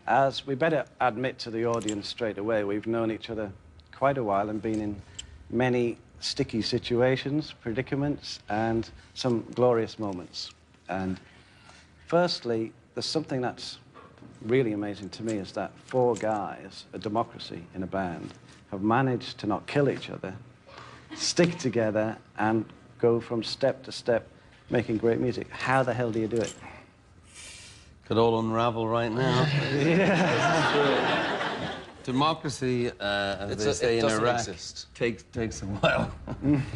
as we better admit to the audience straight away, we've known each other quite a while and been in many sticky situations, predicaments, and some glorious moments. And firstly, there's something that's really amazing to me, is that 4 guys, a democracy in a band, have managed to not kill each other, stick together, and go from step to step making great music. How the hell do you do it? Could all unravel right now. Yeah. Democracy, as they say in Iraq, takes a while.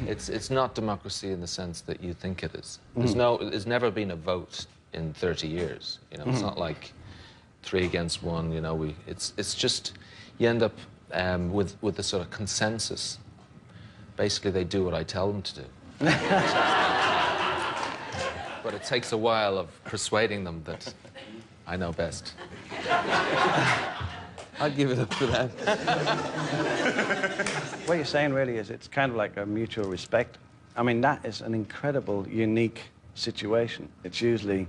It's not democracy in the sense that you think it is. There's never been a vote in 30 years. You know, it's not like 3 against 1. You know, it's just you end up with a sort of consensus. Basically, they do what I tell them to do. But it takes a while of persuading them that I know best. I'd give it up for that. What you're saying really is it's kind of like a mutual respect. I mean, that is an incredible, unique situation. It's usually,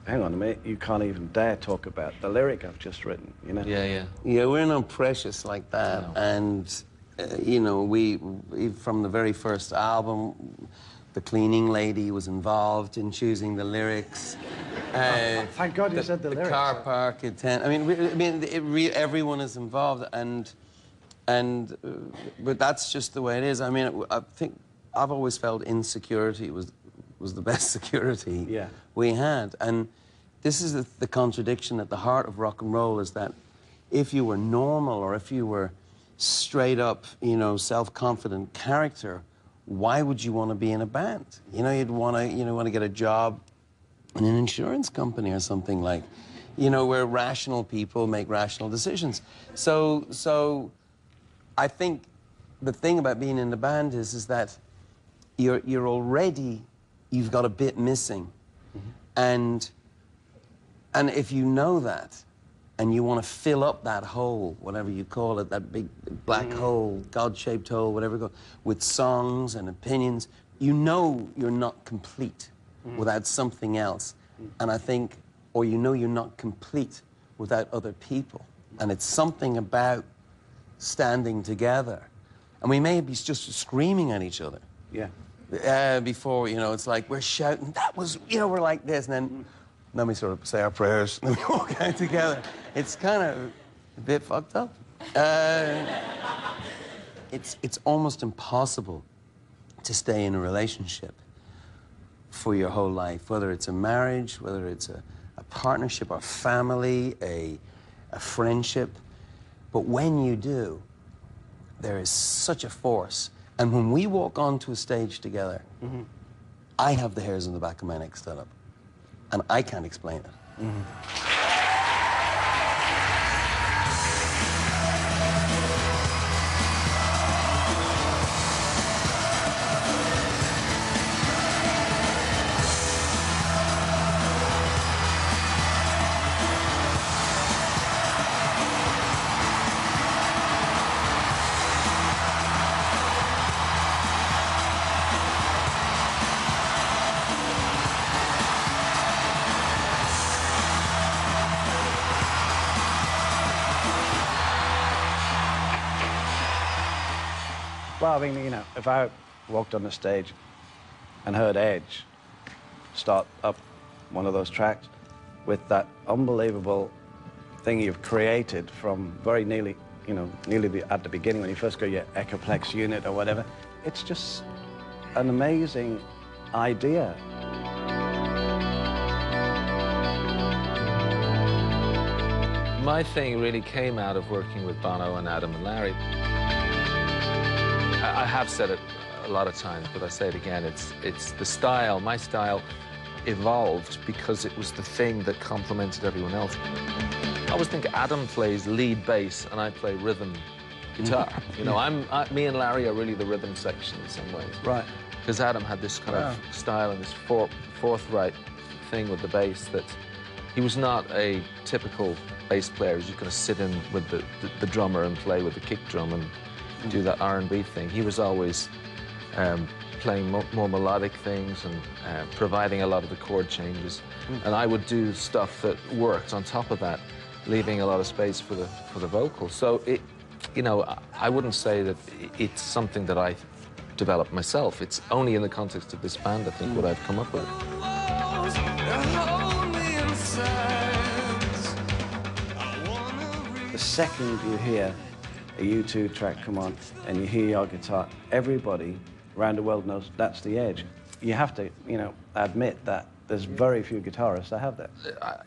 hang on a minute, you can't even dare talk about the lyric I've just written, you know? Yeah, yeah. Yeah, we're not precious like that. No. And, you know, we, from the very first album, the cleaning lady was involved in choosing the lyrics. Thank God you said the lyrics. The car park attendant. I mean, everyone is involved, but that's just the way it is. I mean, I think I've always felt insecurity was the best security we had, and this is the contradiction at the heart of rock and roll, is that if you were normal or if you were straight up, you know, self-confident character, why would you want to be in a band? You know, you'd want to get a job in an insurance company or something, like, you know, where rational people make rational decisions. So I think the thing about being in the band is that you're already, you've got a bit missing. And if you know that, and you want to fill up that hole, whatever you call it, that big black hole, God-shaped hole, whatever you call it, with songs and opinions, you know you're not complete without something else. And I think, or you know you're not complete without other people. And it's something about standing together. And we may be just screaming at each other. Yeah. Before, you know, it's like we're shouting, that was, you know, we're like this, and then we sort of say our prayers, and then we walk out together. It's kind of a bit fucked up. It's almost impossible to stay in a relationship for your whole life, whether it's a marriage, whether it's a partnership, a family, a friendship. But when you do, there is such a force. And when we walk onto a stage together, I have the hairs on the back of my neck stood up. And I can't explain it. Well, I mean, you know, if I walked on the stage and heard Edge start up one of those tracks with that unbelievable thing you've created from very nearly, you know, at the beginning when you first go your Echoplex unit or whatever, it's just an amazing idea. My thing really came out of working with Bono and Adam and Larry. I have said it a lot of times, but I say it again, it's the style. My style evolved because it was the thing that complemented everyone else. I always think Adam plays lead bass and I play rhythm guitar. You know, me and Larry are really the rhythm section in some ways. Right. Because Adam had this kind of style and this forthright thing with the bass that he was not a typical bass player who's just going to sit in with the drummer and play with the kick drum and do that R&B thing. He was always playing more melodic things and providing a lot of the chord changes. And I would do stuff that worked on top of that. leaving a lot of space for the vocal. So it, you know, I wouldn't say that it's something that I developed myself. It's only in the context of this band, I think, what I've come up with. The second you hear a U2 track come on and you hear your guitar, everybody around the world knows that's The Edge. You have to, you know, admit that there's very few guitarists that have that.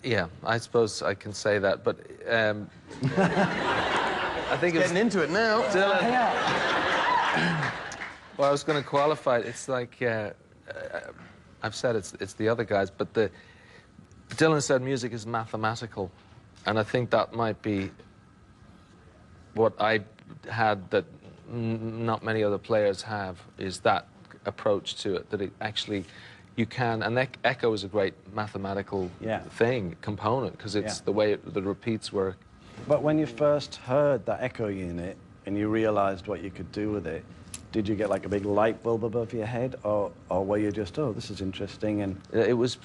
Yeah, I suppose I can say that, but I think it's getting into it now. Dylan. Well, I was going to qualify it. It's like I've said it's the other guys, but Dylan said music is mathematical, and I think that might be what I had that not many other players have, is that approach to it, that it actually you can, and echo is a great mathematical component, because it's the way the repeats work. But when you first heard that echo unit and you realized what you could do with it, did you get like a big light bulb above your head, or were you just, oh, this is interesting? And it was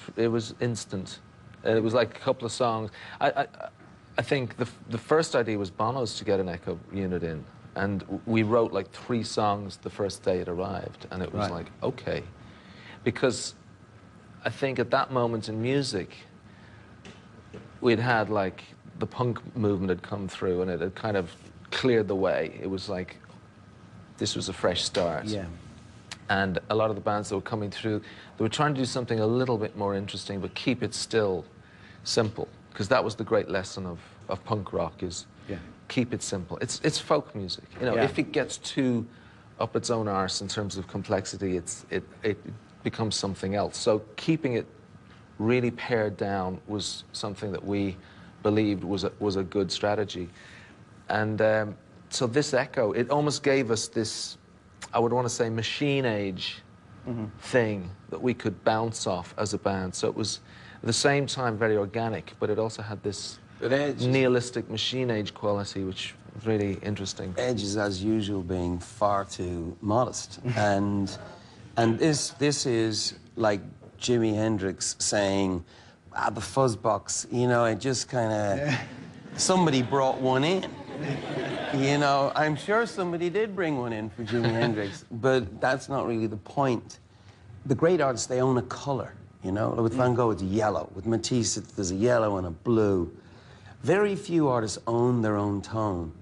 instant. It was like a couple of songs. I think the first idea was Bono's to get an echo unit in, and we wrote like 3 songs the first day it arrived, and it was like, okay, because I think at that moment in music we'd had like the punk movement had come through, and it had kind of cleared the way. It was like this was a fresh start. Yeah. And a lot of the bands that were coming through, they were trying to do something a little bit more interesting, but keep it still simple, because that was the great lesson of punk rock, is keep it simple. It's folk music. You know, if it gets too up its own arse in terms of complexity, it becomes something else. So keeping it really pared down was something that we believed was a good strategy. And so this echo, it almost gave us this, I would want to say, machine age thing that we could bounce off as a band. So it was at the same time very organic, but it also had this nihilistic machine age quality, which was really interesting. Edge is, as usual, being far too modest. and this is like Jimi Hendrix saying, the fuzz box, you know, it just kind of, somebody brought one in. You know, I'm sure somebody did bring one in for Jimi Hendrix, but that's not really the point. The great artists, they own a color, you know? With Van Gogh, it's yellow. With Matisse, there's a yellow and a blue. Very few artists own their own tone.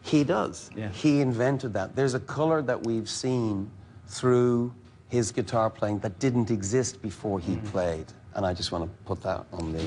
He does. Yeah. He invented that. There's a color that we've seen through his guitar playing that didn't exist before he played. And I just want to put that on the...